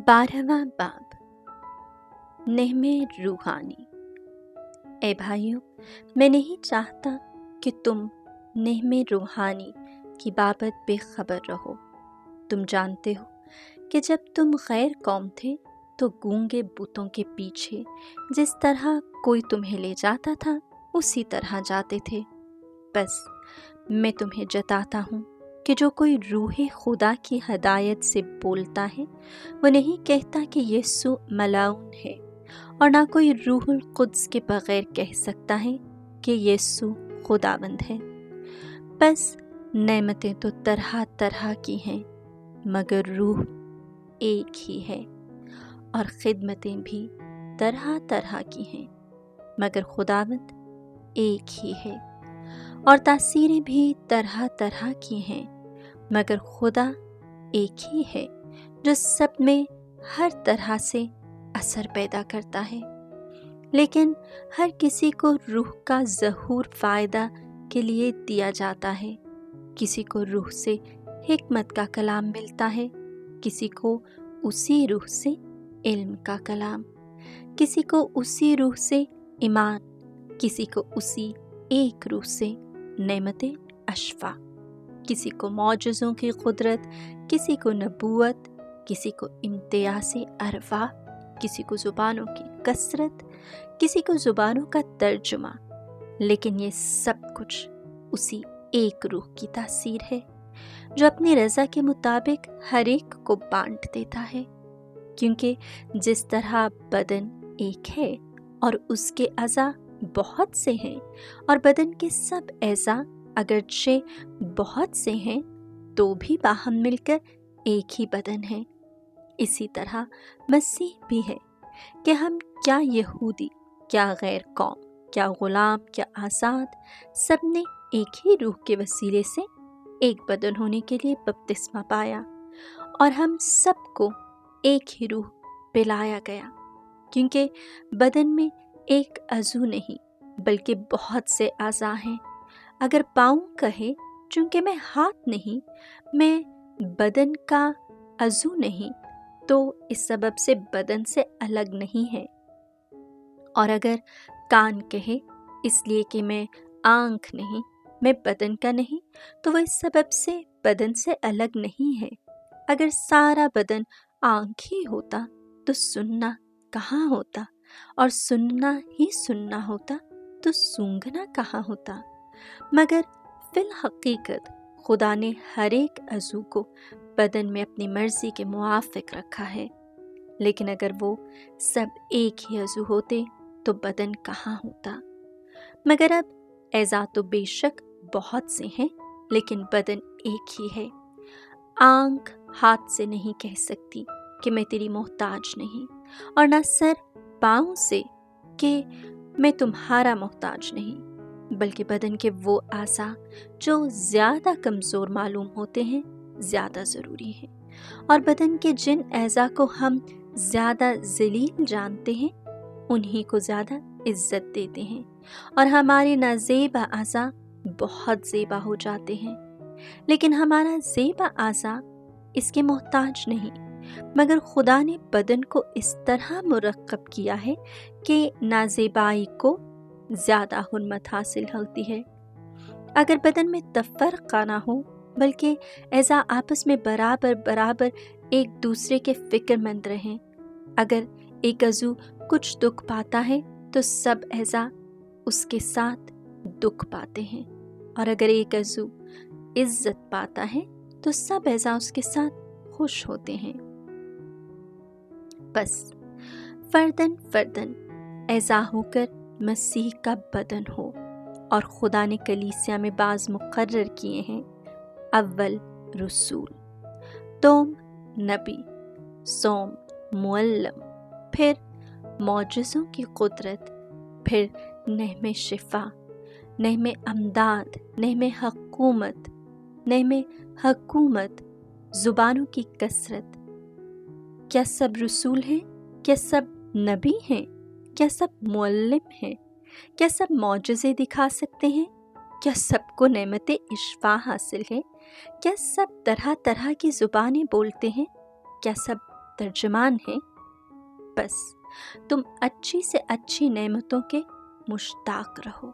12वां बाब नेहमे रूहानी। ए भाइयों, मैं नहीं चाहता कि तुम नेहमे रूहानी की बाबत बेखबर रहो। तुम जानते हो कि जब तुम गैर कौम थे तो गूंगे बुतों के पीछे जिस तरह कोई तुम्हें ले जाता था उसी तरह जाते थे। बस मैं तुम्हें जताता हूँ कि जो कोई रूहे खुदा की हदायत से बोलता है वो नहीं कहता कि यीशु मलाउन है, और ना कोई रूहुल कुद्स के बगैर कह सकता है कि यीशु खुदावंद है। बस नेमतें तो तरह तरह की हैं, मगर रूह एक ही है, और खिदमतें भी तरह तरह की हैं, मगर खुदावंद एक ही है। और तासीरें भी तरह तरह की हैं, मगर खुदा एक ही है जो सब में हर तरह से असर पैदा करता है। लेकिन हर किसी को रूह का ज़हूर फ़ायदा के लिए दिया जाता है। किसी को रूह से हिकमत का कलाम मिलता है, किसी को उसी रूह से इल्म का कलाम, किसी को उसी रूह से ईमान, किसी को उसी एक रूह से नेमते अशफा, किसी को मौजज़ों की कुदरत, किसी को नबूवत, किसी को इम्तियाज़े अरवा, किसी को ज़ुबानों की कसरत, किसी को ज़ुबानों का तर्जुमा। लेकिन ये सब कुछ उसी एक रूह की तासीर है जो अपनी रज़ा के मुताबिक हर एक को बांट देता है। क्योंकि जिस तरह बदन एक है और उसके अज़ा बहुत से हैं, और बदन के सब अज़ा अगरचे बहुत से हैं तो भी बाहम मिलकर एक ही बदन है, इसी तरह मसीह भी है कि हम क्या यहूदी, क्या गैर कौम, क्या गुलाम, क्या आज़ाद, सब ने एक ही रूह के वसीले से एक बदन होने के लिए बपतिस्मा पाया, और हम सबको एक ही रूह पिलाया गया। क्योंकि बदन में एक अज़ू नहीं बल्कि बहुत से अज़ा हैं। अगर पाँव कहे चूँकि मैं हाथ नहीं, मैं बदन का अज़ू नहीं, तो इस सबब से बदन से अलग नहीं है। और अगर कान कहे इसलिए कि मैं आँख नहीं, मैं बदन का नहीं, तो वह इस सबब से बदन से अलग नहीं है। अगर सारा बदन आँख ही होता तो सुनना कहाँ होता, और सुनना ही सुनना होता तो सूंघना कहाँ होता। मगर फिल हकीकत खुदा ने हर एक अज़ू को बदन में अपनी मर्जी के मुआफ़िक रखा है। लेकिन अगर वो सब एक ही अज़ू होते तो बदन कहाँ होता। मगर अब ऐज़ा तो बेशक बहुत से हैं, लेकिन बदन एक ही है। आँख हाथ से नहीं कह सकती कि मैं तेरी मोहताज नहीं, और ना सर पाँव से कि मैं तुम्हारा मोहताज नहीं, बल्कि बदन के वो आज़ा जो ज़्यादा कमज़ोर मालूम होते हैं ज़्यादा ज़रूरी हैं, और बदन के जिन अज़ा को हम ज़्यादा ज़लील जानते हैं उन्हीं को ज़्यादा इज़्ज़त देते हैं, और हमारे नाज़ेबा आज़ा बहुत ज़ेबा हो जाते हैं। लेकिन हमारा ज़ेबा आज़ा इसके मोहताज नहीं, मगर खुदा ने बदन को इस तरह मुरक्कब किया है कि नाज़ेबाई को ज़्यादा हुर्मत हासिल होती है। अगर बदन में तफ़र्क़ा ना हो बल्कि ऐसा आपस में बराबर बराबर एक दूसरे के फ़िक्रमंद रहें, अगर एक अज़ू कुछ दुख पाता है तो सब ऐसा उसके साथ दुख पाते हैं, और अगर एक अज़ू इज़्ज़त पाता है तो सब ऐसा उसके साथ खुश होते हैं। बस फर्दन फर्दन ऐसा होकर मसीह का बदन हो, और खुदा ने कलीसिया में बाज़ मुकर्रर किए हैं। अव्वल रसूल, दोम नबी, सोम मुअल्लम, फिर मौजज़ों की कुदरत, फिर नेहमे शिफा, नेहमे अमदाद, नेहमे हकूमत, ज़ुबानों की कसरत। क्या सब रसूल हैं? क्या सब नबी हैं? क्या सब मुअल्लिम हैं? क्या सब मौजज़े दिखा सकते हैं? क्या सबको नेमते इश्फा हासिल है? क्या सब तरह तरह की ज़ुबानें बोलते हैं? क्या सब ترجمان ہے، بس تم اچھی سے اچھی نعمتوں کے مشتاق رہو۔